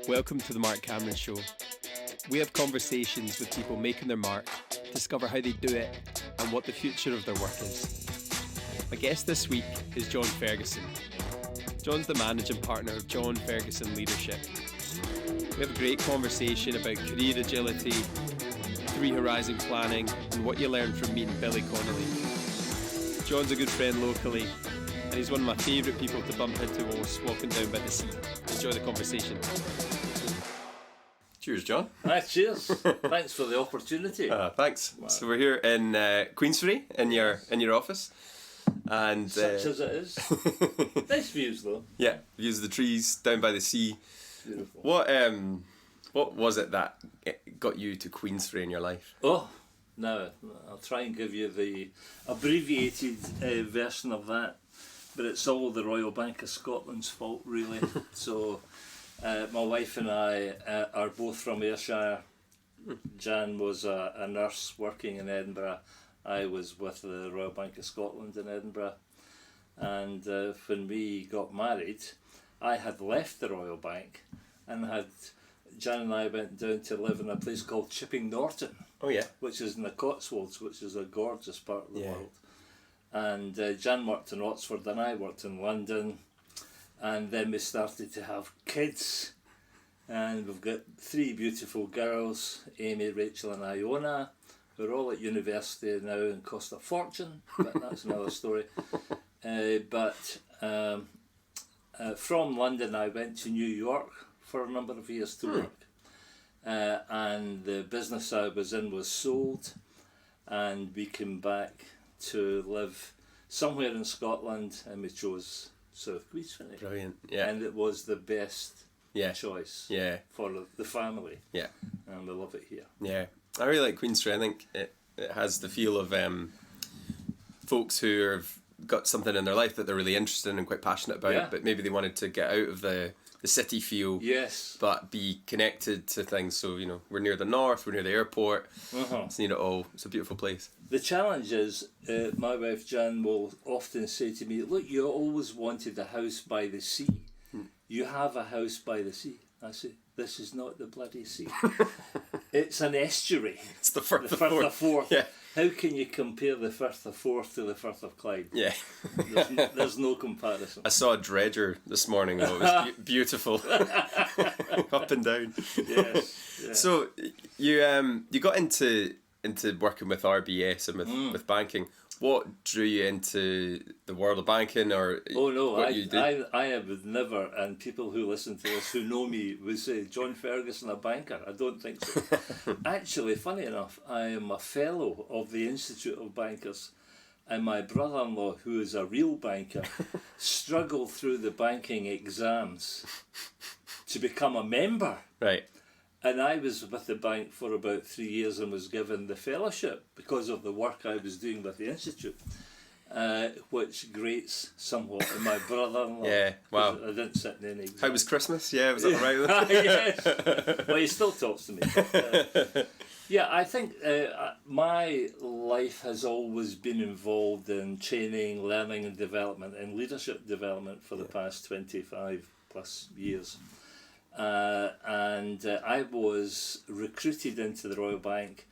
Welcome to the Mark Cameron Show. We have conversations with people making their mark, discover how they do it, and what the future of their work is. My guest this week is John Ferguson. John's the managing partner of John Ferguson Leadership. We have a great conversation about career agility, three-horizon planning, and what you learn from meeting Billy Connolly. John's a good friend locally, and he's one of my favourite people to bump into whilst walking down by the sea. Enjoy the conversation. Cheers, John. Cheers. Thanks for the opportunity. Thanks. Wow. So we're here in Queensferry in your office, and such as it is. Nice views, though. Yeah, views of the trees down by the sea. Beautiful. What was it that got you to Queensferry in your life? Oh, now I'll try and give you the abbreviated version of that, but it's all the Royal Bank of Scotland's fault, really. So. My wife and I are both from Ayrshire. Jan was a nurse working in Edinburgh. I was with the Royal Bank of Scotland in Edinburgh. And when we got married, I had left the Royal Bank and Jan and I went down to live in a place called Chipping Norton. Oh yeah. Which is in the Cotswolds, which is a gorgeous part of the world. And Jan worked in Oxford and I worked in London. And then we started to have kids, and we've got 3 beautiful girls, Amy, Rachel and Iona. We're all at university now and cost a fortune, but that's another story. From London I went to New York for a number of years to work. And the business I was in was sold, and we came back to live somewhere in Scotland, and we chose South Queensferry. Brilliant, yeah. And it was the best choice for the family. Yeah. And we love it here. Yeah. I really like Queensferry. I think it has the feel of folks who have got something in their life that they're really interested in and quite passionate about, but maybe they wanted to get out of the city feel, but be connected to things. So, we're near the north, we're near the airport, it's near it all. It's a beautiful place. The challenge is, my wife Jan will often say to me, look, you always wanted a house by the sea. You have a house by the sea. I say, this is not the bloody sea. It's an estuary. It's the Firth of Forth. Yeah. How can you compare the Firth of Forth to the Firth of Clyde? Yeah. There's no comparison. I saw a dredger this morning, though. It was beautiful. Up and down. Yes. Yeah. So you got into working with RBS and with banking. What drew you into the world of banking, or I would never, and people who listen to this who know me would say, John Ferguson, a banker? I don't think so. Actually, funny enough, I am a fellow of the Institute of Bankers, and my brother-in-law, who is a real banker, struggled through the banking exams to become a member. Right. And I was with the bank for about 3 years and was given the fellowship because of the work I was doing with the Institute, which grates somewhat in my brother-in-law. Yeah, wow. I didn't sit in any exam. How was Christmas? Yeah, was that right? Yes. Well, he still talks to me. I think my life has always been involved in training, learning and development, and leadership development for the past 25 plus years. And I was recruited into the Royal Bank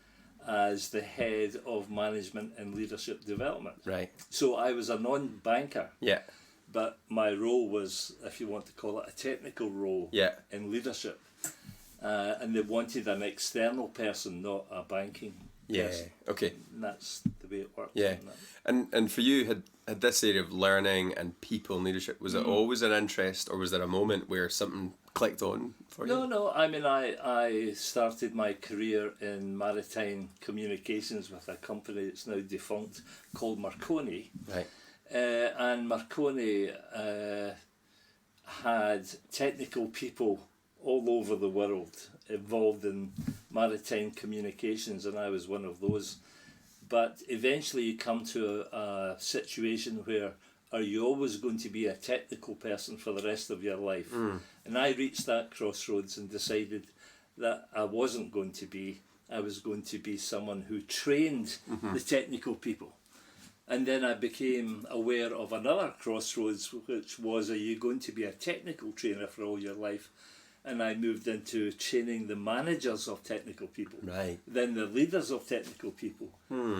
as the head of management and leadership development. Right. So I was a non-banker. Yeah. But my role was, if you want to call it, a technical role in leadership. And they wanted an external person, not a banking person. Okay. And that's the way it worked. Yeah. And for you, had this area of learning and people and leadership, was it always an interest, or was there a moment where something clicked on for you? No. I mean, I started my career in maritime communications with a company that's now defunct called Marconi. Right. And Marconi had technical people all over the world involved in maritime communications, and I was one of those. But eventually you come to a situation where, are you always going to be a technical person for the rest of your life? And I reached that crossroads and decided that I wasn't going to be. I was going to be someone who trained the technical people. And then I became aware of another crossroads, which was, are you going to be a technical trainer for all your life? and I moved into training the managers of technical people, Right. then the leaders of technical people.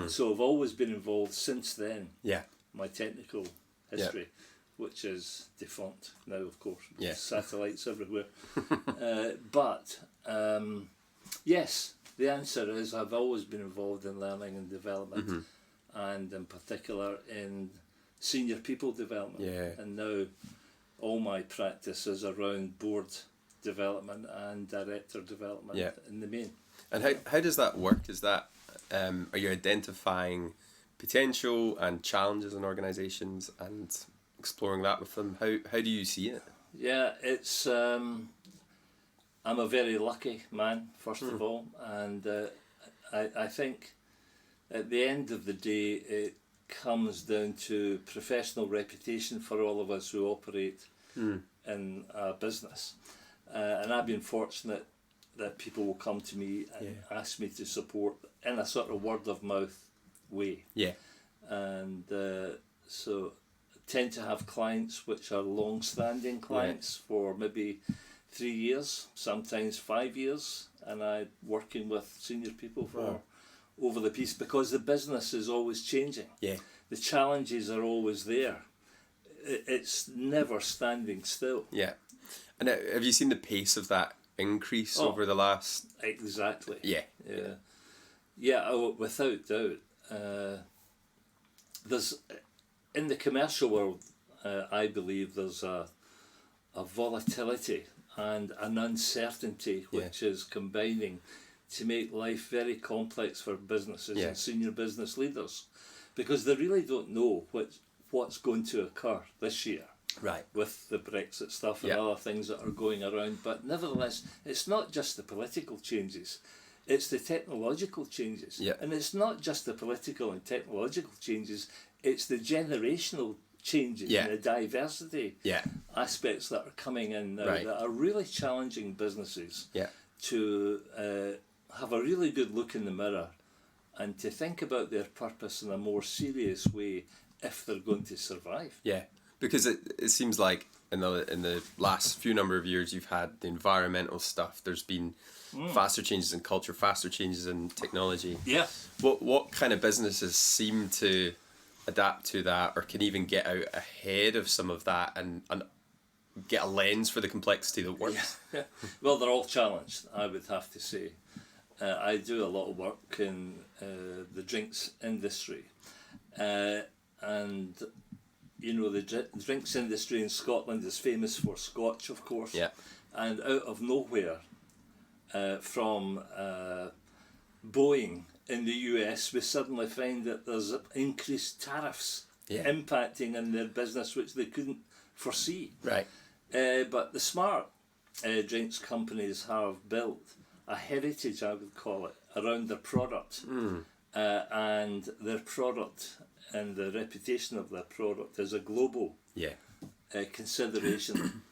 So I've always been involved since then. Yeah. My technical history, which is defunct now, of course. Yeah. Satellites everywhere. But yes, the answer is I've always been involved in learning and development, and in particular in senior people development. Yeah. And now all my practice is around board development and director development in the main. And how does that work? Is that are you identifying potential and challenges in organisations and exploring that with them? How do you see it? Yeah, it's I'm a very lucky man, first of all, and I think at the end of the day it comes down to professional reputation for all of us who operate in a business, and I've been fortunate that people will come to me and ask me to support in a sort of word of mouth way. Yeah. And so I tend to have clients which are long-standing clients for maybe 3 years, sometimes 5 years, and I'm working with senior people for over the piece because the business is always changing. Yeah. The challenges are always there. It's never standing still. Yeah. And have you seen the pace of that increase over the last... Exactly. Yeah. Yeah. Yeah, without doubt. There's, in the commercial world, I believe there's a volatility and an uncertainty which is combining to make life very complex for businesses and senior business leaders, because they really don't know what's going to occur this year. Right. With the Brexit stuff and other things that are going around. But nevertheless, it's not just the political changes, it's the technological changes. Yeah. And it's not just the political and technological changes, it's the generational changes and the diversity aspects that are coming in now that are really challenging businesses to have a really good look in the mirror and to think about their purpose in a more serious way if they're going to survive. Yeah. Because it seems like in the last few number of years you've had the environmental stuff. There's been faster changes in culture, faster changes in technology. Yeah. What kind of businesses seem to adapt to that, or can even get out ahead of some of that and get a lens for the complexity that works? Yeah. Well, they're all challenged, I would have to say. I do a lot of work in the drinks industry, and you know, the drinks industry in Scotland is famous for Scotch, of course. Yeah. And out of nowhere, from Boeing in the US, we suddenly find that there's increased tariffs impacting on their business, which they couldn't foresee. Right. But the smart drinks companies have built a heritage, I would call it, around their product. And their product and the reputation of their product is a global consideration.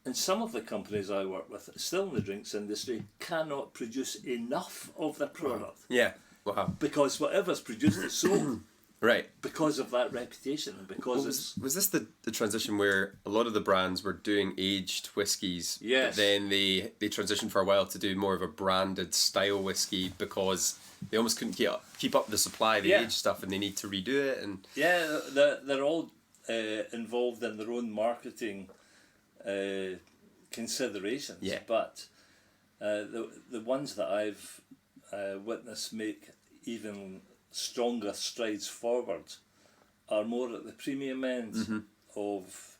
And some of the companies I work with, still in the drinks industry, cannot produce enough of their product. Yeah. Wow. Because whatever's produced is sold. Right. Because of that reputation. And because was this the transition where a lot of the brands were doing aged whiskies? Yes. But then they transitioned for a while to do more of a branded style whiskey because they almost couldn't keep up the supply of the aged stuff, and they need to redo it. And they're all involved in their own marketing considerations. Yeah. But the ones that I've witnessed make even stronger strides forward are more at the premium end of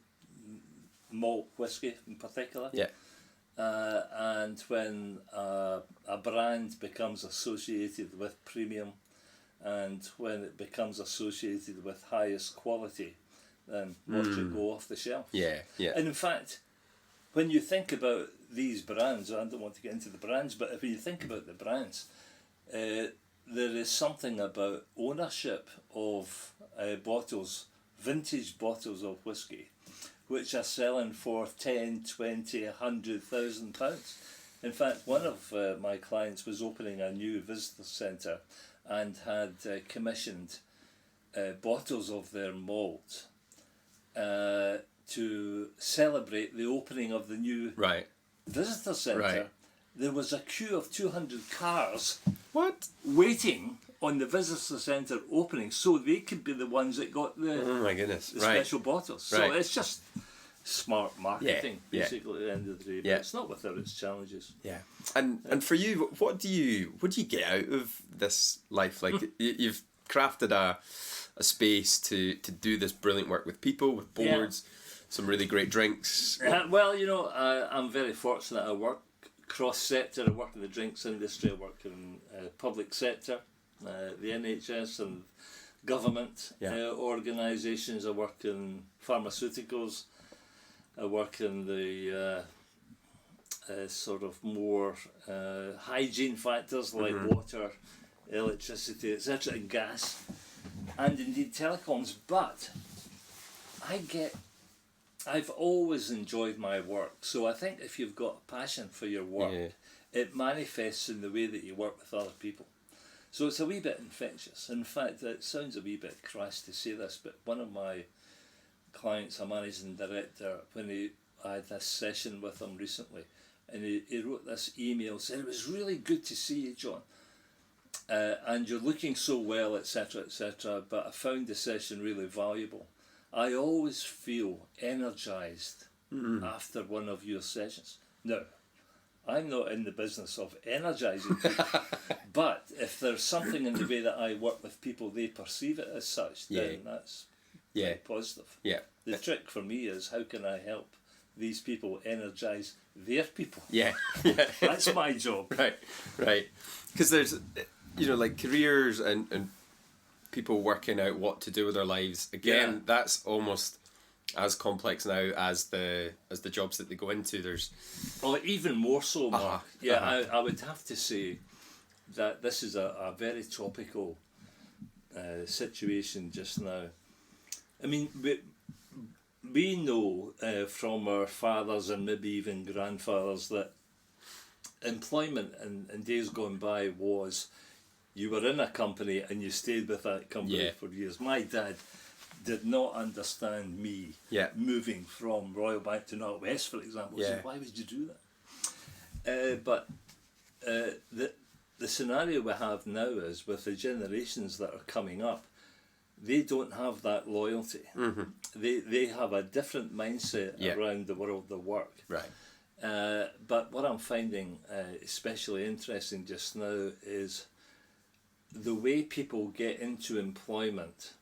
malt whiskey in particular. Yeah. And when a brand becomes associated with premium, and when it becomes associated with highest quality, then watch it go off the shelf. Yeah, yeah. And in fact, when you think about these brands, I don't want to get into the brands, but if you think about the brands, there is something about ownership of bottles, vintage bottles of whiskey, which are selling for 10, 20, 100,000 pounds. In fact, one of my clients was opening a new visitor centre and had commissioned bottles of their malt to celebrate the opening of the new visitor centre, Right. there was a queue of 200 cars What? waiting on the visitor centre opening, so they could be the ones that got the, Oh my goodness! the Right. special bottles. So Right. it's just smart marketing, Yeah. basically, at the end of the day. But Yeah. it's not without its challenges. Yeah. And for you, what do you get out of this life? Like you've crafted a space to do this brilliant work with people, with boards, some really great drinks. Well, you know, I'm very fortunate. I work cross-sector. I work in the drinks industry. I work in public sector, the NHS and government organisations. I work in pharmaceuticals. I work in the sort of more hygiene factors like water, electricity, etc., and gas, and indeed telecoms. But I've always enjoyed my work, so I think if you've got a passion for your work, it manifests in the way that you work with other people. So it's a wee bit infectious. In fact, it sounds a wee bit crass to say this, but one of my clients, a managing director, when I had this session with him recently, and he wrote this email, said, "It was really good to see you, John, and you're looking so well, etc., etc., but I found the session really valuable. I always feel energised after one of your sessions." Now, I'm not in the business of energising people, but if there's something in the way that I work with people, they perceive it as such, then that's very positive. Yeah. The trick for me is, how can I help these people energise their people? Yeah. That's my job. Right. Because there's, you know, like careers and people working out what to do with their lives. Again, that's almost as complex now as the jobs that they go into. There's even more so, Mark. I would have to say that this is a very topical situation just now. I mean, we know from our fathers and maybe even grandfathers that employment in days gone by was you were in a company and you stayed with that company for years. My dad did not understand me moving from Royal Bank to NatWest, for example. He said, "Why would you do that?" But the scenario we have now is, with the generations that are coming up, they don't have that loyalty. They have a different mindset around the world of work. right. But what I'm finding especially interesting just now is the way people get into employment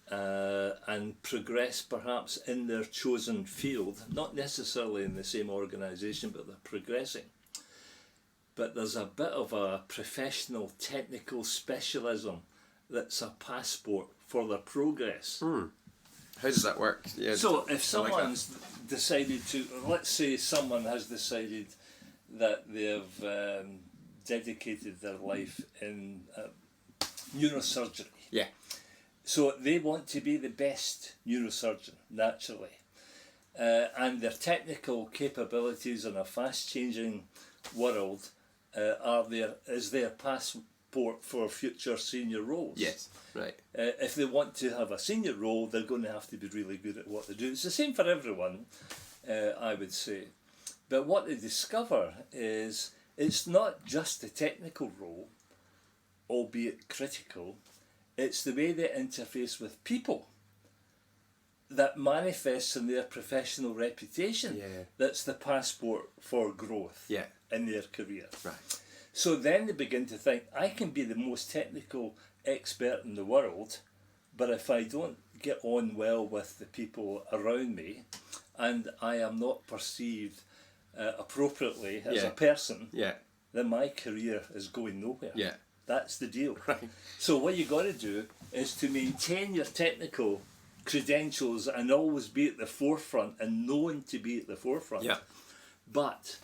and progress perhaps in their chosen field, not necessarily in the same organisation, but they're progressing. But there's a bit of a professional technical specialism that's a passport for their progress. How does that work? Yeah. So if someone's decided to, let's say someone has decided that they've dedicated their life in neurosurgery. Yeah. So they want to be the best neurosurgeon, naturally. And their technical capabilities in a fast-changing world is their passport for future senior roles. Yes. Right. If they want to have a senior role, they're going to have to be really good at what they do. It's the same for everyone, I would say. But what they discover is it's not just the technical role, albeit critical. It's the way they interface with people that manifests in their professional reputation. That's the passport for growth in their career. Right. So then they begin to think, I can be the most technical expert in the world, but if I don't get on well with the people around me and I am not perceived appropriately as a person, then my career is going nowhere. That's the deal. Right. So what you got to do is to maintain your technical credentials and always be at the forefront and known to be at the forefront. But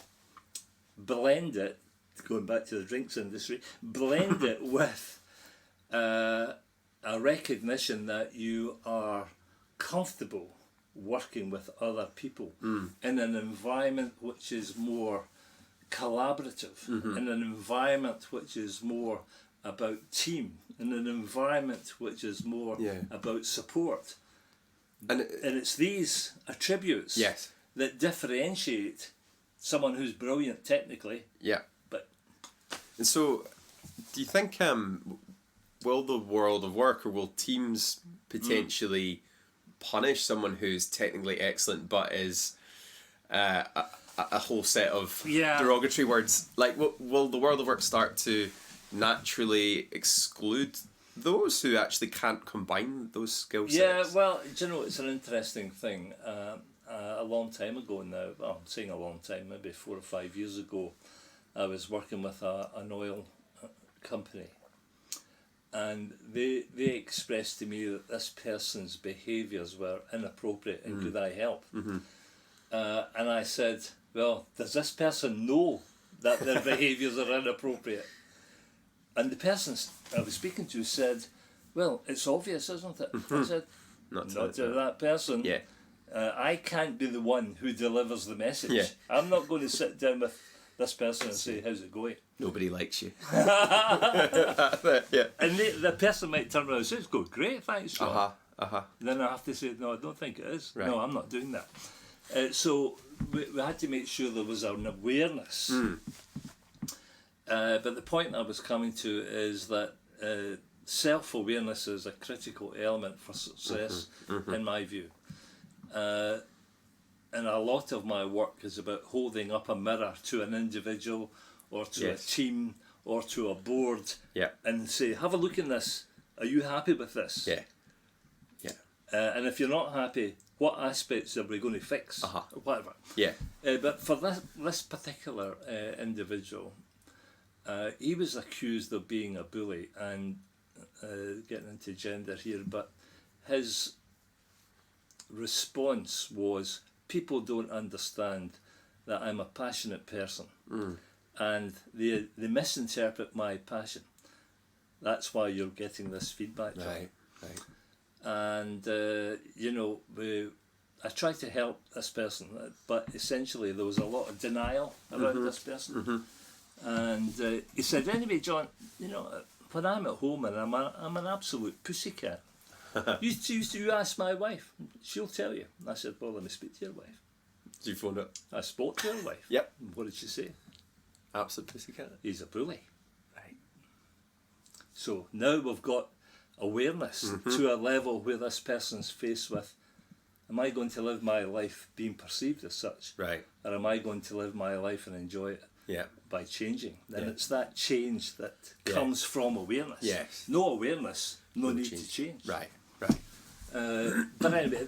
blend it, going back to the drinks industry, blend it with a recognition that you are comfortable working with other people in an environment which is more collaborative, in an environment which is more about team, in an environment which is more about support. And it's these attributes that differentiate someone who's brilliant technically. Yeah. But And so, do you think will the world of work, or will teams potentially punish someone who's technically excellent but is a whole set of derogatory words? Like, will the world of work start to naturally exclude those who actually can't combine those skill sets? Yeah, well, do you know, it's an interesting thing. A long time ago now, well, I'm saying a long time, maybe 4 or 5 years ago, I was working with an oil company, and they expressed to me that this person's behaviours were inappropriate and could I help? And I said, well, does this person know that their behaviours are inappropriate? And the person I was speaking to said, well, it's obvious, isn't it? I said, not to that person. Yeah. I can't be the one who delivers the message. Yeah. I'm not going to sit down with this person and say, how's it going? Nobody likes you. Yeah. And the person might turn around and say, it's going great, thanks, John. Then I have to say, no, I don't think it is. Right. No, I'm not doing that. So we had to make sure there was an awareness. But the point I was coming to is that self-awareness is a critical element for success, in my view. And a lot of my work is about holding up a mirror to an individual or to a team or to a board and say, have a look in this. Are you happy with this? And if you're not happy, what aspects are we going to fix? Or whatever. But for this particular individual, he was accused of being a bully, and getting into gender here, but his response was, people don't understand that I'm a passionate person, and they misinterpret my passion. That's why you're getting this feedback. Right. And you know, I tried to help this person, but essentially there was a lot of denial around this person. And he said, anyway, John, you know, when I'm at home and I'm an absolute pussycat. You ask my wife, she'll tell you. I said, well, let me speak to your wife. Did you phone up? I spoke to your wife. Yep. What did she say? Absolute pussycat. He's a bully. Right. So now we've got awareness to a level where this person's faced with, am I going to live my life being perceived as such? Right. Or am I going to live my life and enjoy it? By changing. Then it's that change that comes from awareness. Yes. No awareness, no need to change. Right. But anyway,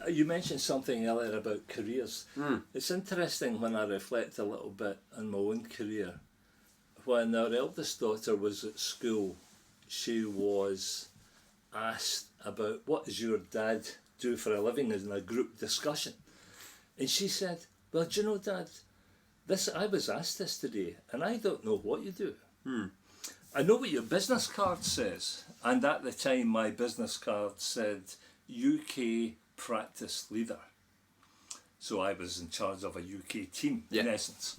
you mentioned something earlier about careers. It's interesting when I reflect a little bit on my own career. When our eldest daughter was at school, she was asked about, what does your dad do for a living, in a group discussion? And she said, well, do you know, Dad, I was asked this today, and I don't know what you do. I know what your business card says, and at the time my business card said UK practice leader. So I was in charge of a UK team, in essence.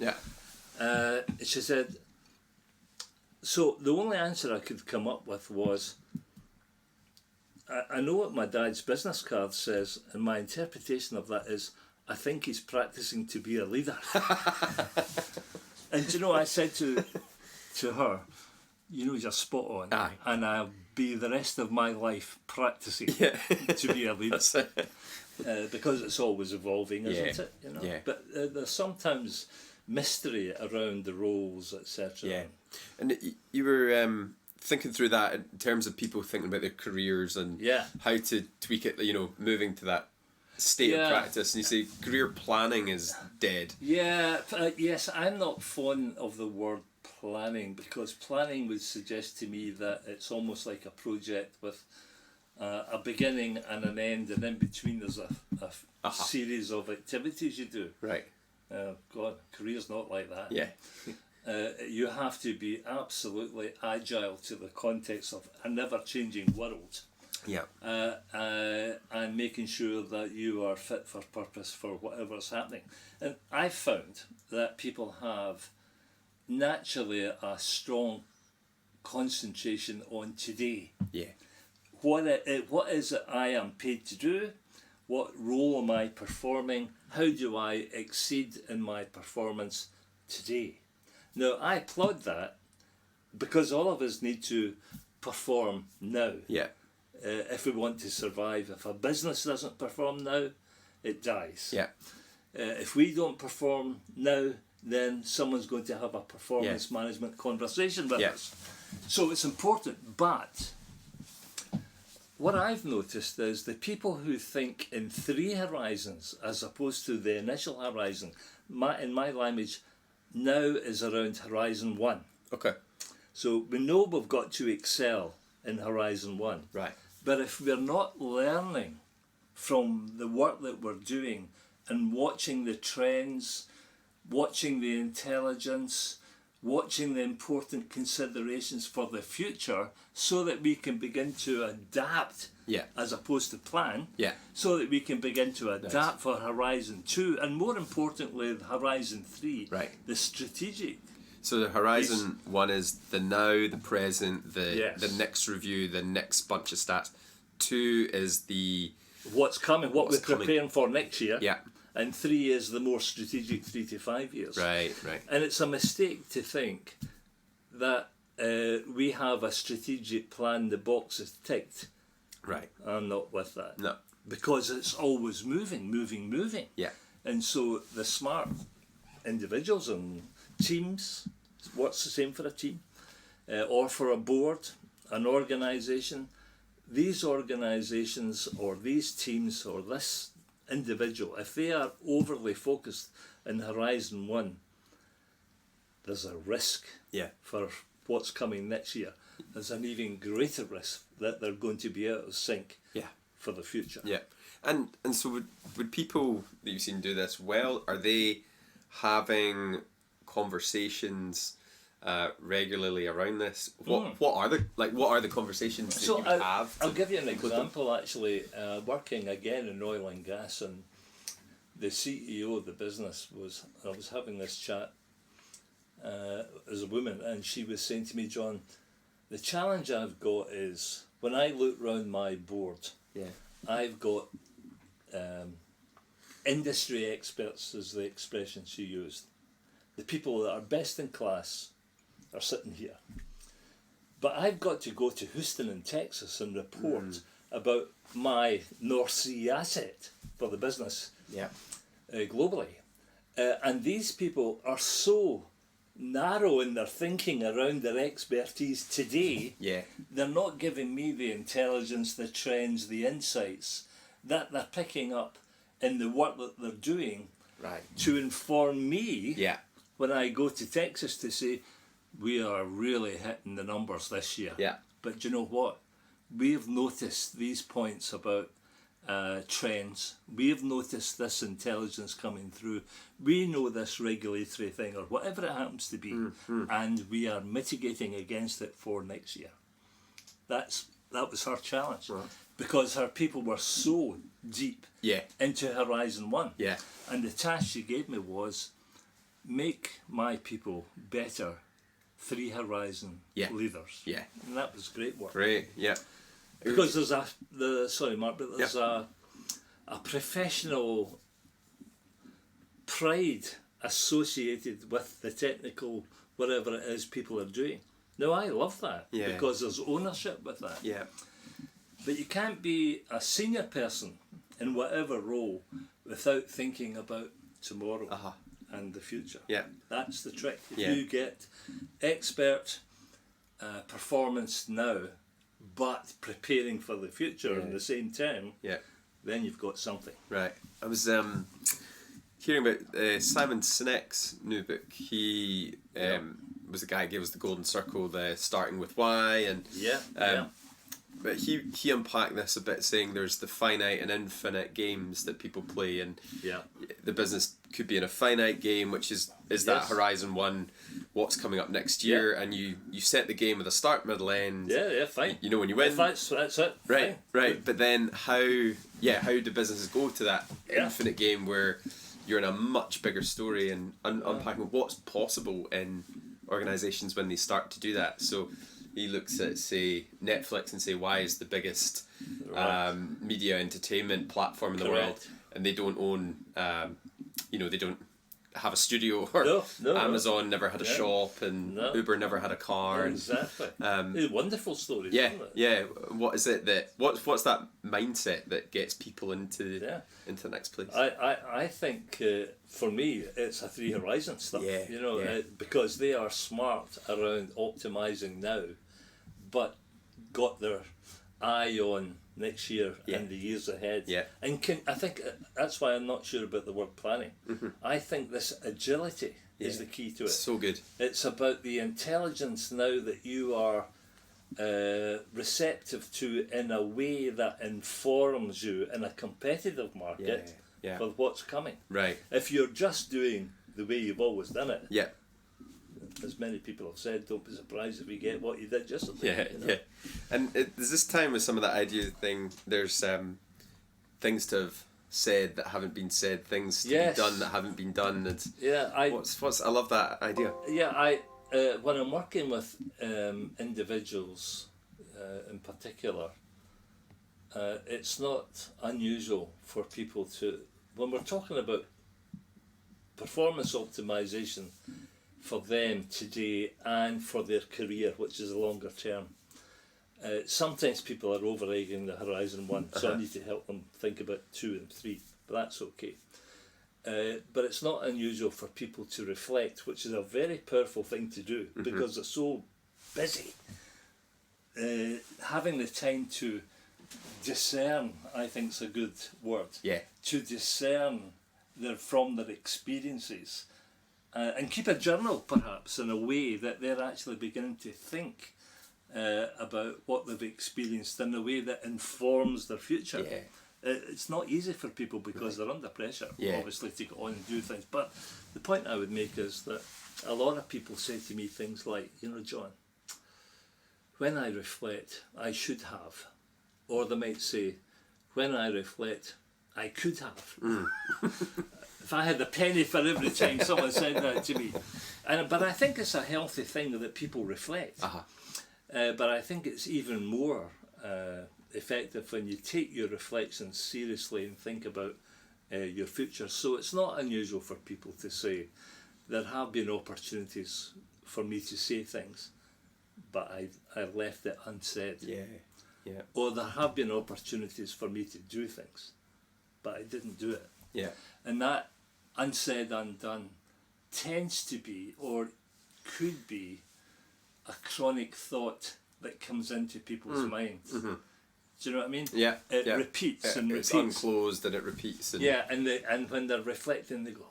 She said, so the only answer I could come up with was, I know what my dad's business card says, and my interpretation of that is, I think he's practicing to be a leader. And you know, I said to her, you know, you're spot on. Aye. And I'll be the rest of my life practicing to be a leader. Because it's always evolving, isn't it? You know? But there's sometimes mystery around the roles, etc. And you were thinking through that in terms of people thinking about their careers and how to tweak it, you know, moving to that state of practice, and you say career planning is dead. Yes, I'm not fond of the word planning, because planning would suggest to me that it's almost like a project with a beginning and an end, and in between there's a series of activities you do. Right. God, career's not like that. You have to be absolutely agile to the context of a never-changing world. And making sure that you are fit for purpose for whatever's happening. And I've found that people have naturally a strong concentration on today. What is it I am paid to do? What role am I performing? How do I exceed in my performance today? Now, I applaud that because all of us need to perform now. Yeah. If we want to survive. If a business doesn't perform now, it dies. Yeah. If we don't perform now, then someone's going to have a performance management conversation with us. So it's important, but what I've noticed is the people who think in 3 horizons as opposed to the initial horizon, in my language, now is around horizon 1. Okay. So we know we've got to excel in horizon 1. Right. But if we're not learning from the work that we're doing and watching the trends, watching the intelligence, watching the important considerations for the future so that we can begin to adapt as opposed to plan, so that we can begin to adapt for Horizon 2 and more importantly Horizon 3, the strategic. So the Horizon 1 is the now, the present, the next review, the next bunch of stats. 2 is the... What's coming, what we're preparing for next year. Yeah. And 3 is the more strategic 3 to 5 years. Right, right. And it's a mistake to think that we have a strategic plan, the box is ticked. Right. I'm not with that. No. Because it's always moving. Yeah. And so the smart individuals and teams, what's the same for a team? Or for a board, an organisation, these organisations or these teams or this individual, if they are overly focused in Horizon 1, there's a risk for what's coming next year. There's an even greater risk that they're going to be out of sync for the future. Yeah. And so would people that you've seen do this well, are they having conversations regularly around this? What are the conversations that you have? I'll give you an example actually. Working again in oil and gas, and the CEO of the business I was having this chat as a woman, and she was saying to me, John, the challenge I've got is when I look round my board, I've got industry experts, is the expression she used. The people that are best in class are sitting here. But I've got to go to Houston in Texas and report about my North Sea asset for the business globally. And these people are so narrow in their thinking around their expertise today, they're not giving me the intelligence, the trends, the insights that they're picking up in the work that they're doing to inform me when I go to Texas to say, we are really hitting the numbers this year. But you know what? We've noticed these points about trends. We've noticed this intelligence coming through. We know this regulatory thing or whatever it happens to be, and we are mitigating against it for next year. That was her challenge, because her people were so deep into Horizon 1. And the task she gave me was make my people better 3 horizon leaders. And that was great work. Great, Because there's a professional pride associated with the technical whatever it is people are doing. Now I love that because there's ownership with that. But you can't be a senior person in whatever role without thinking about tomorrow and the future. That's the trick. If you get expert performance now, but preparing for the future in the same time, then you've got something. Right. I was hearing about Simon Sinek's new book. He was the guy who gave us the golden circle, the starting with why, and but he unpacked this a bit, saying there's the finite and infinite games that people play, and the business could be in a finite game, which is that Horizon 1, what's coming up next year, and you set the game with a start, middle, end. Fine. You know when you win. That's it. Right, fine. Right. But then how do businesses go to that infinite game where you're in a much bigger story, and unpacking what's possible in organisations when they start to do that? So he looks at, say, Netflix and say, why is the biggest media entertainment platform in the world, and they don't own, they don't have a studio, or Amazon never had a shop, and Uber never had a car. Exactly. It's wonderful stories, yeah, isn't it? Yeah. What is it that what's that mindset that gets people into the next place? I think for me it's a Three Horizons stuff. Because they are smart around optimizing now, but got their eye on next year and the years ahead. Yeah. And I think that's why I'm not sure about the word planning. I think this agility is the key to it. So good. It's about the intelligence now that you are receptive to in a way that informs you in a competitive market for what's coming. Right. If you're just doing the way you've always done it, as many people have said, don't be surprised if we get what you did yesterday. And there's this time with some of that idea thing, there's things to have said that haven't been said, things to be done that haven't been done. I love that idea. When I'm working with individuals in particular, it's not unusual for people to, when we're talking about performance optimization for them today and for their career, which is a longer term, sometimes people are over-egging the horizon 1, so I need to help them think about 2 and 3, but that's okay. But it's not unusual for people to reflect, which is a very powerful thing to do, because they're so busy. Having the time to discern, I think, is a good word. To discern from their experiences, and keep a journal, perhaps, in a way that they're actually beginning to think about what they've experienced in a way that informs their future. It's not easy for people because they're under pressure, obviously, to go on and do things. But the point I would make is that a lot of people say to me things like, John, when I reflect, I should have. Or they might say, when I reflect, I could have. If I had a penny for every time someone said that to me. But I think it's a healthy thing that people reflect. But I think it's even more effective when you take your reflections seriously and think about your future. So it's not unusual for people to say, there have been opportunities for me to say things, but I've left it unsaid. Or there have been opportunities for me to do things, but I didn't do it. And that unsaid, undone tends to be, or could be, a chronic thought that comes into people's minds. Do you know what I mean? It repeats and repeats. It's unclosed and it repeats. And when they're reflecting, they go,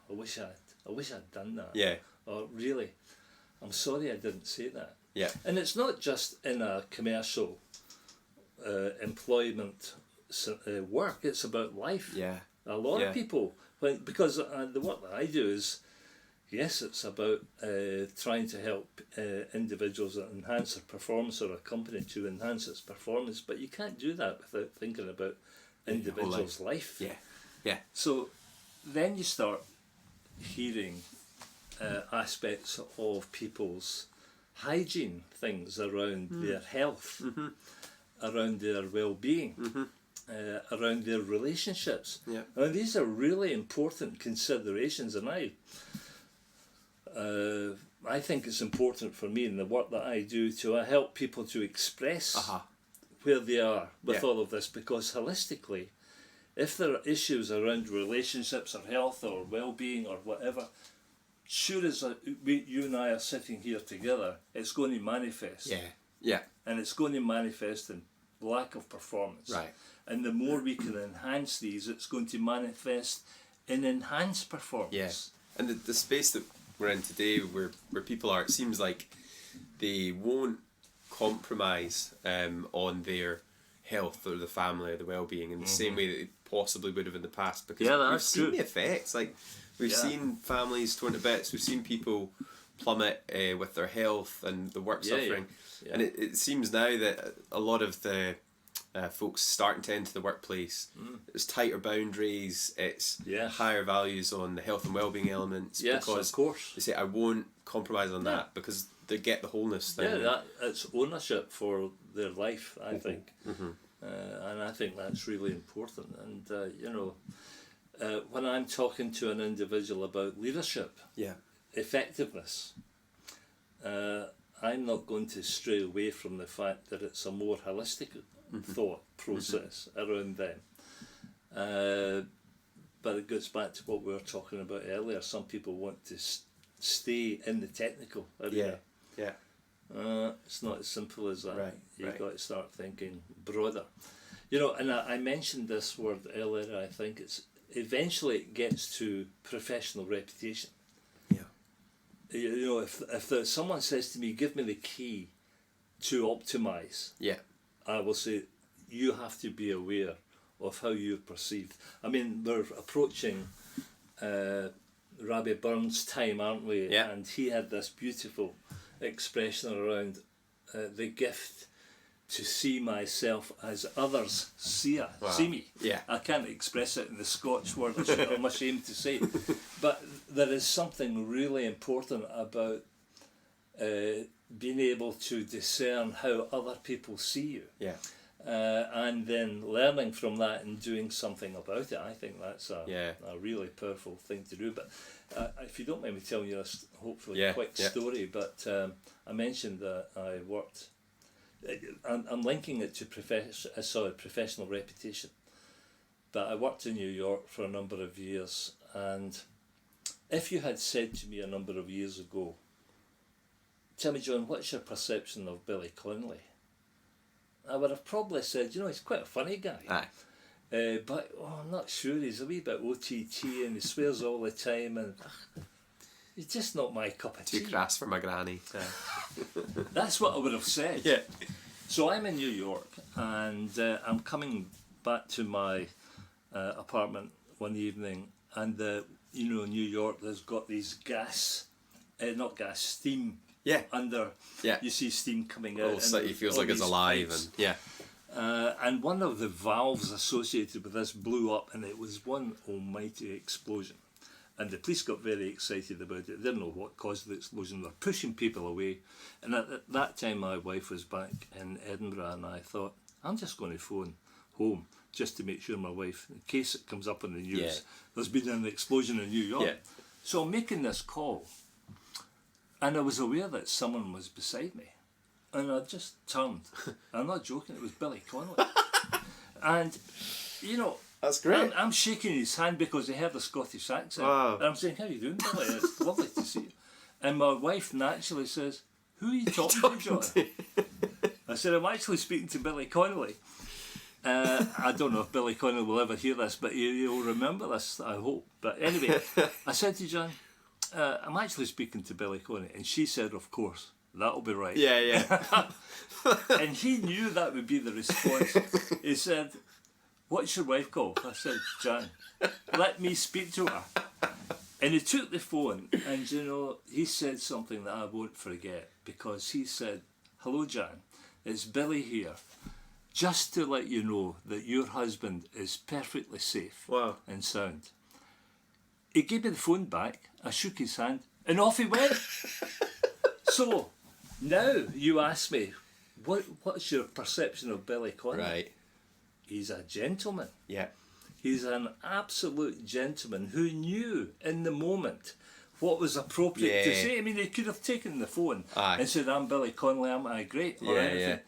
I wish I'd done that. Or really, I'm sorry I didn't say that. And it's not just in a commercial employment work, it's about life. A lot of people, because the work that I do is, yes, it's about trying to help individuals that enhance their performance, or a company to enhance its performance, but you can't do that without thinking about individuals' life. So then you start hearing aspects of people's hygiene, things around their health, around their well-being, around their relationships. And these are really important considerations, and I think it's important for me in the work that I do to help people to express where they are with all of this, because holistically, if there are issues around relationships or health or well-being or whatever, sure as you and I are sitting here together, it's going to manifest. And it's going to manifest in lack of performance. And the more we can enhance these, it's going to manifest in enhanced performance. And the space that we're in today, where people are, it seems like they won't compromise on their health or the family or the well-being in the same way that they possibly would have in the past, because we've seen the effects. Like, we've seen families torn to bits, we've seen people plummet with their health and the work suffering. And it seems now that a lot of the folks starting to enter the workplace. It's tighter boundaries. It's higher values on the health and well-being elements. Yes, because of course. they say, I won't compromise on that because they get the wholeness thing. Yeah, it's ownership for their life, I think. And I think that's really important. And, you know, when I'm talking to an individual about leadership, effectiveness, I'm not going to stray away from the fact that it's a more holistic thought process around them. But it goes back to what we were talking about earlier. Some people want to stay in the technical area. It's not as simple as that. You've got to start thinking broader. You know, and I mentioned this word earlier. I think eventually it gets to professional reputation. You know, if someone says to me, "Give me the key to optimize," I will say, you have to be aware of how you're perceived. I mean, we're approaching Rabbi Burns' time, aren't we? And he had this beautiful expression around the gift to see myself as others see me. I can't express it in the Scotch word, I'm ashamed to say. But there is something really important about being able to discern how other people see you. And then learning from that and doing something about it. I think that's a really powerful thing to do. But if you don't mind me telling you a hopefully quick story, but I mentioned that I worked, I'm linking it to professional reputation. But I worked in New York for a number of years, and if you had said to me a number of years ago, "Tell me, John, what's your perception of Billy Connolly?" I would have probably said, you know, he's quite a funny guy. But I'm not sure, he's a wee bit OTT and he swears all the time, and he's just not my cup of tea. Too crass for my granny. That's what I would have said. So I'm in New York, and I'm coming back to my apartment one evening, and you know, New York, there's got these steam under. You see steam coming out. The whole city feels like it's alive. Pipes. And one of the valves associated with this blew up, and it was one almighty explosion. And the police got very excited about it. They didn't know what caused the explosion. They were pushing people away. And at that time, my wife was back in Edinburgh, and I thought, I'm just going to phone home just to make sure my wife, in case it comes up on the news, there's been an explosion in New York. So I'm making this call, and I was aware that someone was beside me. And I just turned. I'm not joking, it was Billy Connolly. And, you know, that's great. I'm shaking his hand because he had a Scottish accent. And I'm saying, "How you doing, Billy? It's lovely to see you." And my wife naturally says, "Who are you talking to, John?" I said, "I'm actually speaking to Billy Connolly." I don't know if Billy Connolly will ever hear this, but he'll remember this, I hope. But anyway, I said to John, "I'm actually speaking to Billy Connolly." And she said, "Of course, that'll be right." And he knew that would be the response. He said, "What's your wife called?" I said, "Jan." "Let me speak to her." And he took the phone, and you know, he said something that I won't forget, because he said, "Hello, Jan, it's Billy here. Just to let you know that your husband is perfectly safe and sound." He gave me the phone back, I shook his hand, and off he went. So, now you ask me, what's your perception of Billy Connolly? He's a gentleman. He's an absolute gentleman who knew in the moment what was appropriate to say. I mean, he could have taken the phone and said, "I'm Billy Connolly, am I great?" or anything.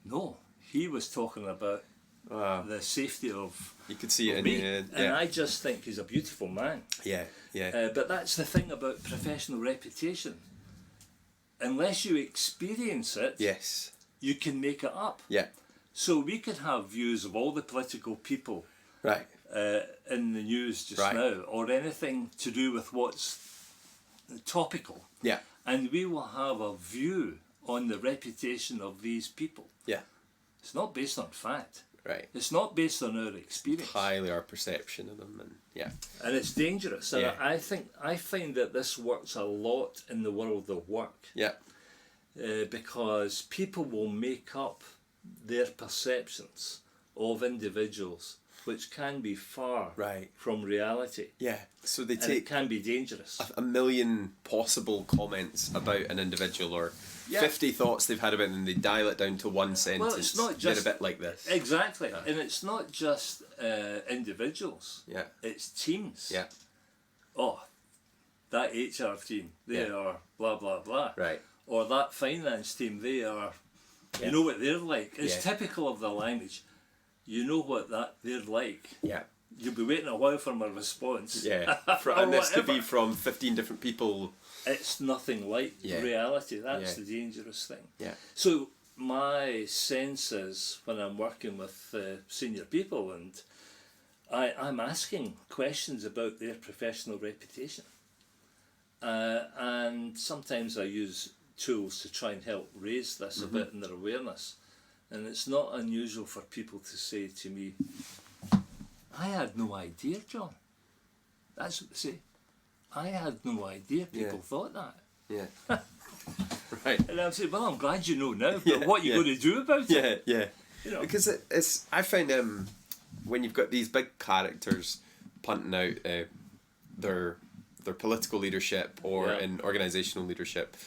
No, he was talking about the safety of you could see it in me. your head. And I just think he's a beautiful man. But that's the thing about professional reputation. Unless you experience it, you can make it up. So we could have views of all the political people in the news just now, or anything to do with what's topical. And we will have a view on the reputation of these people. It's not based on fact. It's not based on our experience. Highly our perception of them, and it's dangerous. And I find that this works a lot in the world of work. Because people will make up their perceptions of individuals, which can be far Right. from reality. Yeah. So they And it take can be dangerous. a million possible comments about an individual, or 50 thoughts they've had about them, they dial it down to one sentence. Well, it's not just... They're a bit like this. Exactly. And it's not just individuals. Yeah. It's teams. Yeah. Oh, that HR team, they are blah, blah, blah. Right. Or that finance team, they are... You know what they're like. It's typical of the language. You know what they're like. Yeah. You'll be waiting a while for my response. Yeah. And this to be from 15 different people. It's nothing like reality. That's the dangerous thing. Yeah. So my sense is, when I'm working with senior people, and I'm asking questions about their professional reputation, and sometimes I use tools to try and help raise this a bit in their awareness. And it's not unusual for people to say to me, I had no idea, John. That's what they say. I had no idea people thought that. Yeah. Right. And I'll say, well, I'm glad you know now, but what are you going to do about it? Yeah. You know? Because it's I find when you've got these big characters punting out their political leadership or in organisational leadership,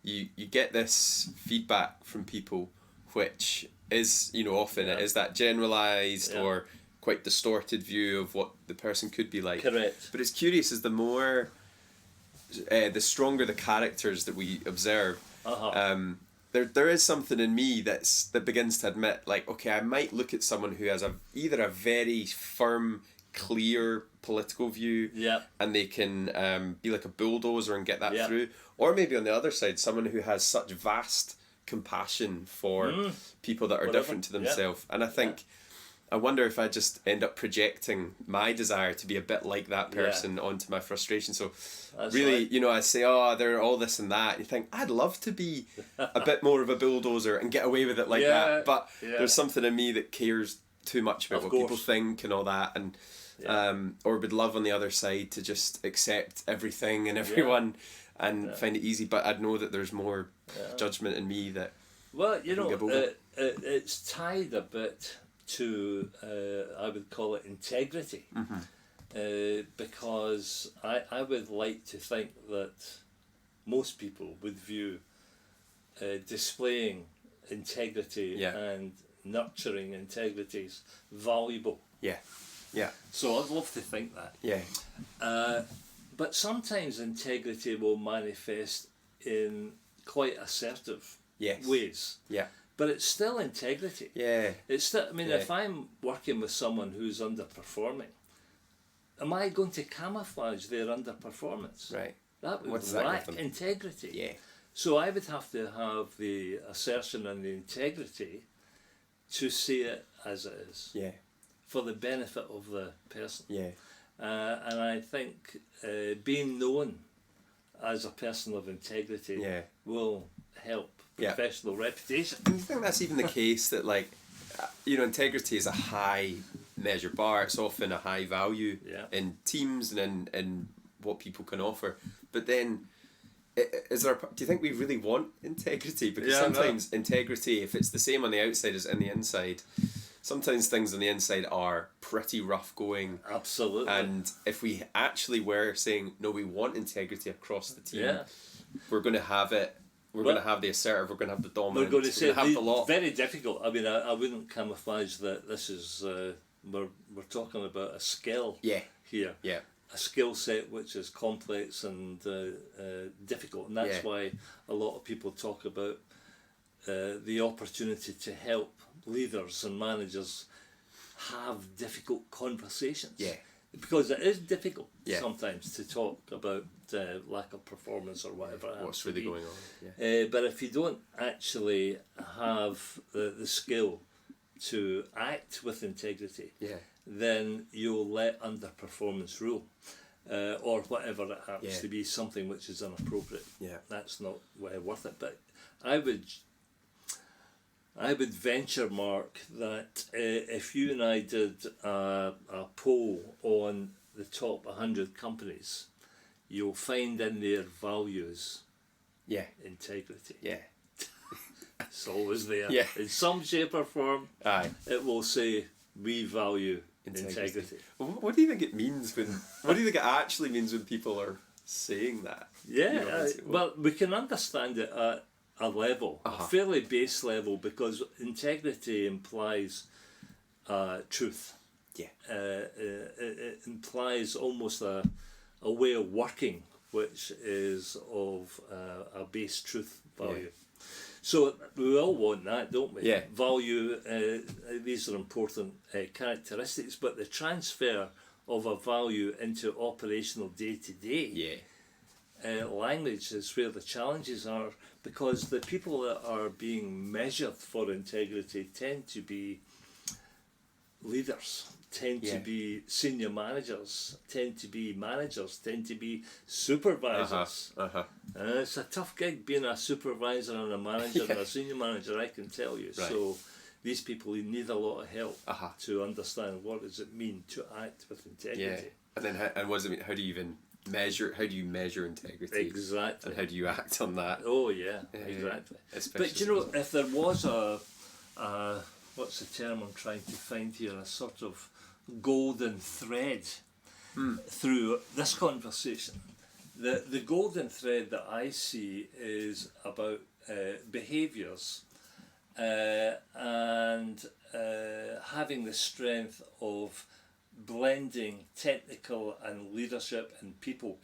you get this feedback from people, which is, often it is that generalised or quite distorted view of what the person could be like. Correct. But it's curious, as the stronger the characters that we observe, there is something in me that begins to admit, like, okay, I might look at someone who has either a very firm, clear political view, and they can be like a bulldozer and get that through, or maybe on the other side, someone who has such vast compassion for people that are different to themselves. And I think, I wonder if I just end up projecting my desire to be a bit like that person onto my frustration. So that's really, I say, they're all this and that. You think, I'd love to be a bit more of a bulldozer and get away with it like that. But there's something in me that cares too much about what people think and all that. And or would love on the other side to just accept everything and everyone and find it easy. But I'd know that there's more judgment in me that... Well, it's tied a bit to, I would call it integrity, because I would like to think that most people would view displaying integrity and nurturing integrity as valuable. Yeah. So I'd love to think that. Yeah. But sometimes integrity will manifest in quite assertive ways. Yeah. But it's still integrity. Yeah. It's still, if I'm working with someone who's underperforming, am I going to camouflage their underperformance? Right. That would lack integrity. Yeah. So I would have to have the assertion and the integrity to see it as it is. Yeah. For the benefit of the person. Yeah. And I think being known as a person of integrity will help professional reputation. And you think that's even the case that, like, integrity is a high measure bar. It's often a high value in teams and in what people can offer. But then, do you think we really want integrity? Because sometimes integrity, if it's the same on the outside as on the inside, sometimes things on the inside are pretty rough going. Absolutely. And if we actually were saying, no, we want integrity across the team, we're going to have it. We're going to have the assertive, we're going to have the dominant, we're going to have the lot. Very difficult. I mean, I wouldn't camouflage that this is, we're talking about a skill here. Yeah. A skill set which is complex and difficult. And that's why a lot of people talk about the opportunity to help leaders and managers have difficult conversations. Yeah. Because it is difficult sometimes to talk about lack of performance or whatever. What's really going on. But if you don't actually have the skill to act with integrity, then you'll let underperformance rule. Or whatever it happens to be, something which is inappropriate. That's not worth it. But I would venture, Mark, that if you and I did a poll on the top 100 companies, you'll find in their values integrity. Yeah. It's always there. Yeah. In some shape or form, Aye. it will say, we value integrity. What do you think it means when? What do you think it actually means when people are saying that? Yeah, You know, well, we can understand it at a level, a fairly base level, because integrity implies truth. Yeah. It implies almost a way of working which is of a base truth value. Yeah. So we all want that, don't we? Yeah. Value, these are important characteristics, but the transfer of a value into operational day-to-day language is where the challenges are, because the people that are being measured for integrity tend to be leaders, tend to be senior managers, tend to be managers, tend to be supervisors. It's a tough gig being a supervisor and a manager and a senior manager, I can tell you. Right. So these people need a lot of help to understand what does it mean to act with integrity. Yeah. And then what does it mean? How do you even measure? How do you measure integrity? Exactly. And how do you act on that? Oh yeah, exactly. Especially But you know, if there was a what's the term I'm trying to find here? A sort of golden thread through this conversation. The golden thread that I see is about behaviours and having the strength of blending technical and leadership and people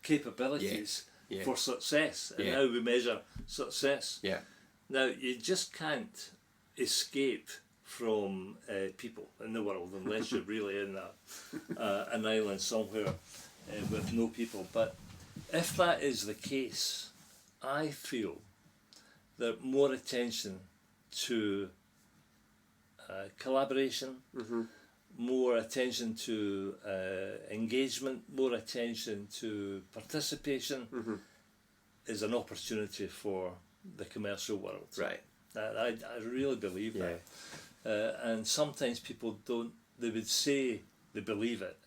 capabilities for success, and how we measure success. Yeah. Now, you just can't escape from people in the world unless you're really in an island somewhere with no people. But if that is the case, I feel that more attention to collaboration, more attention to engagement, more attention to participation is an opportunity for the commercial world. Right. I really believe that. And sometimes people don't, they would say they believe it,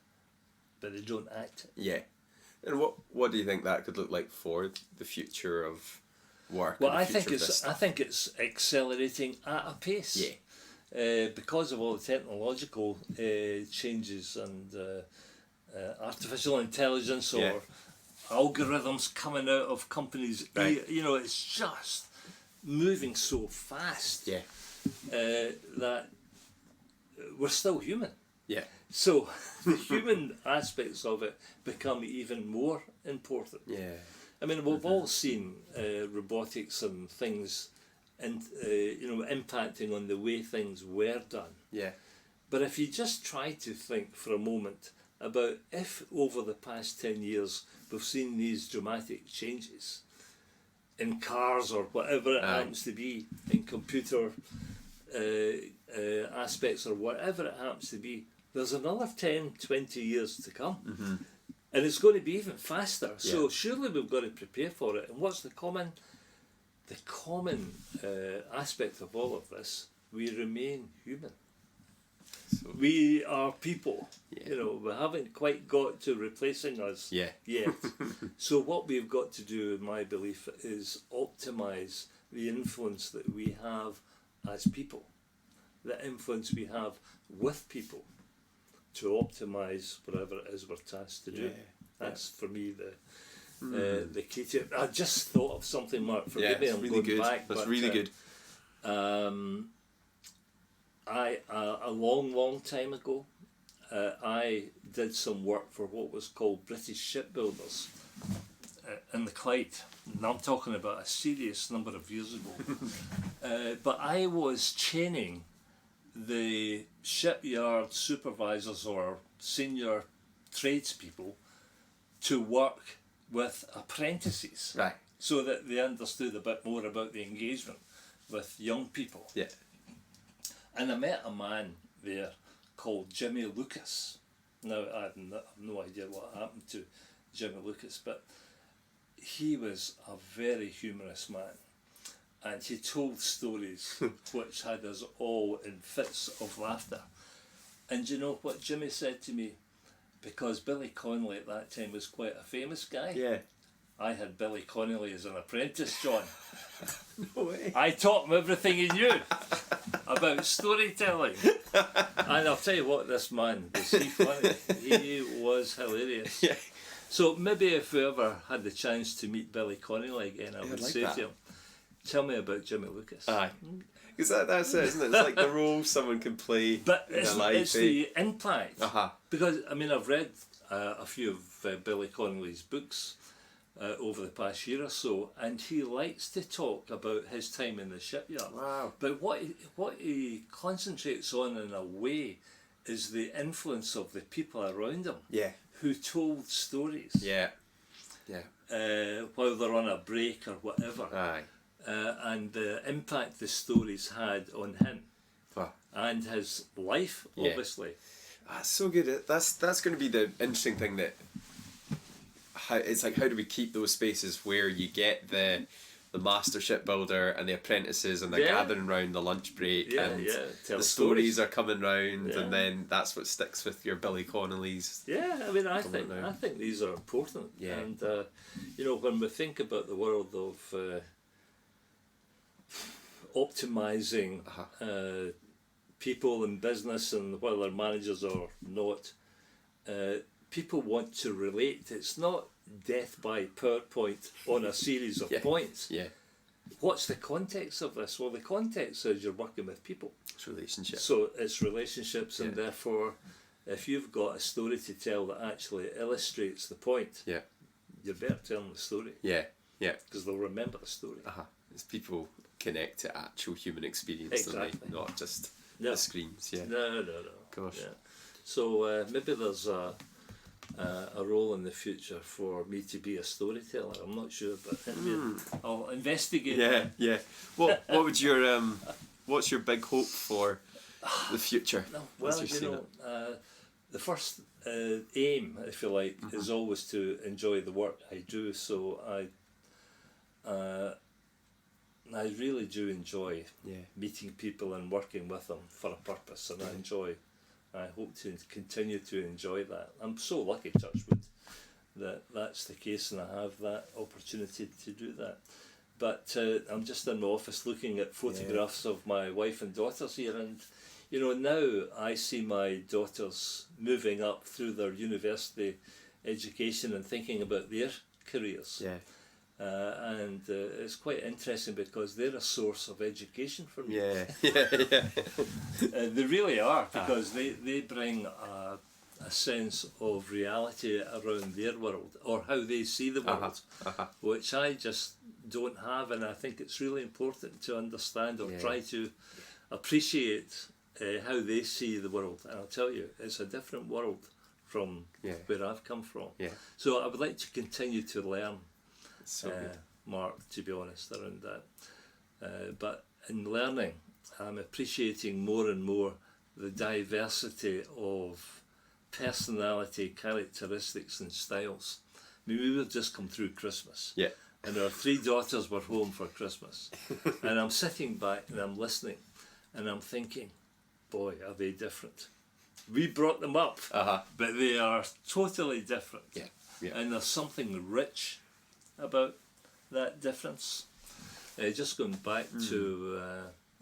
but they don't act it. Yeah. And what do you think that could look like for the future of work? Well, I think it's accelerating at a pace. Yeah. Because of all the technological changes and artificial intelligence or algorithms coming out of companies, you know, it's just moving so fast that we're still human. Yeah. So the human aspects of it become even more important. Yeah. I mean, we've all seen robotics and things, and you know, impacting on the way things were done. Yeah. But if you just try to think for a moment about if over the past 10 years we've seen these dramatic changes in cars or whatever it happens to be, in computer aspects or whatever it happens to be, there's another 10, 20 years to come. And it's going to be even faster. So surely we've got to prepare for it. And what's the common aspect of all of this? We remain human. So we are people. You know, we haven't quite got to replacing us yet. So what we've got to do, in my belief, is optimise the influence that we have as people, the influence we have with people, to optimise whatever it is we're tasked to do. That's for me the key to it. I just thought of something, Mark. Forgive me, I'm really going good. back. That's but, really good. I a long time ago, I did some work for what was called British Shipbuilders in the Clyde. And I'm talking about a serious number of years ago. But I was training the shipyard supervisors or senior tradespeople to work with apprentices, so that they understood a bit more about the engagement with young people. And I met a man there called Jimmy Lucas. Now, I have no idea what happened to Jimmy Lucas, but he was a very humorous man. And he told stories which had us all in fits of laughter. And you know what Jimmy said to me? Because Billy Connolly at that time was quite a famous guy. I had Billy Connolly as an apprentice, John. No way. I taught him everything he knew about storytelling. And I'll tell you what, this man, was he funny? He was hilarious. Yeah. So maybe if we ever had the chance to meet Billy Connolly again, I would like say that. to him, tell me about Jimmy Lucas. Aye. Because that's it, isn't it? It's like the role someone can play But in it's, a life. it's the impact. Uh-huh. Because, I mean, I've read a few of Billy Connolly's books over the past year or so, and he likes to talk about his time in the shipyard. Wow. But what he concentrates on in a way is the influence of the people around him Yeah. who told stories Yeah. Yeah. while they're on a break or whatever, Aye. and the impact the stories had on him Wow. and his life, Yeah. obviously. That's so good. That's going to be the interesting thing, that it's like, how do we keep those spaces where you get the master shipbuilder and the apprentices and they're Yeah. gathering round the lunch break, Yeah, and yeah, tell the stories. stories are coming round, Yeah. and then that's what sticks with your Billy Connolly's. Yeah, I mean, I Coming out now. think these are important. Yeah. And you know, when we think about the world of optimizing Uh-huh. people in business, and whether they're managers or not, people want to relate. It's not death by PowerPoint on a series of Yeah. points. Yeah. What's the context of this? Well, the context is you're working with people. It's relationship. So it's relationships, and Yeah. therefore, if you've got a story to tell that actually illustrates the point, Yeah. you're better telling the story, Yeah. Yeah. because they'll remember the story. Uh-huh. It's people connect to actual human experience, Exactly. don't they? Not just Yeah. the screens. Yeah. No. Gosh. Yeah. So maybe there's a role in the future for me to be a storyteller. I'm not sure, but I'll investigate. Yeah. that. Yeah. What would your what's your big hope for the future? No, as well, you've you seen know, the first aim, if you like, is always to enjoy the work I do. So I really do enjoy Yeah. meeting people and working with them for a purpose, and I hope to continue to enjoy that. I'm so lucky, touchwood, that that's the case, and I have that opportunity to do that. But I'm just in my office looking at photographs of my wife and daughters here, and you know, now I see my daughters moving up through their university education and thinking about their careers. Yeah. And it's quite interesting because they're a source of education for me. Yeah. Yeah. They really are, because they bring a sense of reality around their world, or how they see the world, which I just don't have, and I think it's really important to understand or try to appreciate how they see the world. And I'll tell you, it's a different world from where I've come from. Yeah. So I would like to continue to learn, So good. Mark, to be honest, around that. But in learning, I'm appreciating more and more the diversity of personality, characteristics and styles. I mean, we've just come through Christmas. Yeah. And our 3 daughters were home for Christmas. And I'm sitting back and I'm listening and I'm thinking, boy, are they different. We brought them up, but they are totally different. Yeah. Yeah. And there's something rich about that difference. Just going back to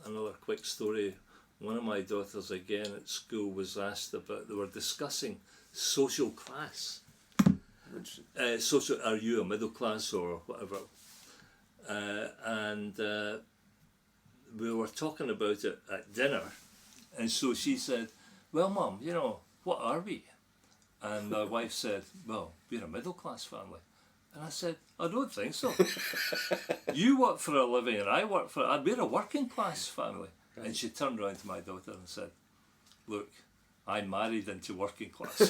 another quick story, one of my daughters again at school was asked about, they were discussing social class. Social, are you a middle class or whatever? And we were talking about it at dinner, and so she said, well, Mum, you know, what are we? And my wife said, well, we're a middle class family. And I said, I don't think so. You work for a living and I work for, we're a working class family. Right. And she turned around to my daughter and said, look, I married into working class.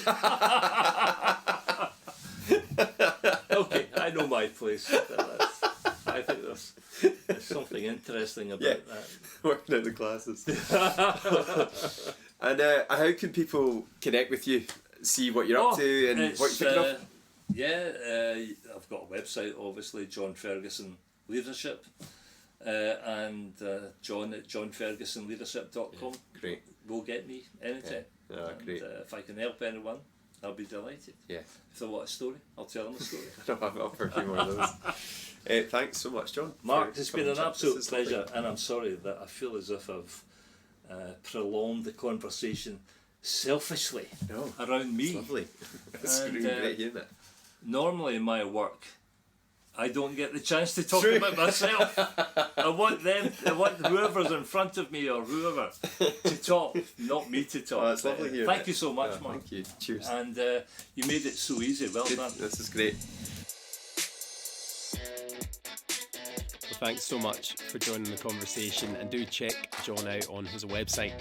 Okay, I know my place. I think there's something interesting about that. Working out the classes. And how can people connect with you, see what you're up to and what you're picking up? I've got a website, obviously, John Ferguson Leadership, and John at johnfergusonleadership.com. Great. Will get me anytime. Yeah. Great. And, if I can help anyone, I'll be delighted. Yeah. If they want a story, I'll tell them a story. I'll for a few more of those. Thanks so much, John. Mark, it's been an absolute pleasure, and I'm sorry that I feel as if I've prolonged the conversation selfishly around me. It's lovely. It's And, really great hearing that. Normally in my work, I don't get the chance to talk about myself. I want whoever's in front of me or whoever to talk, not me to talk. Oh, it's lovely hearing Thank it. you so much, Mark. Thank you. Cheers. And you made it so easy. Well Good. done. This is great. Well, thanks so much for joining the conversation, and do check John out on his website.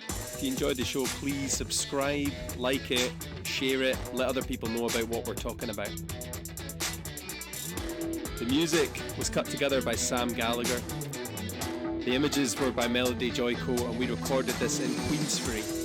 If you enjoyed the show, please subscribe, like it, share it, let other people know about what we're talking about. The music was cut together by Sam Gallagher. The images were by Melody Joyco, and we recorded this in Queensferry.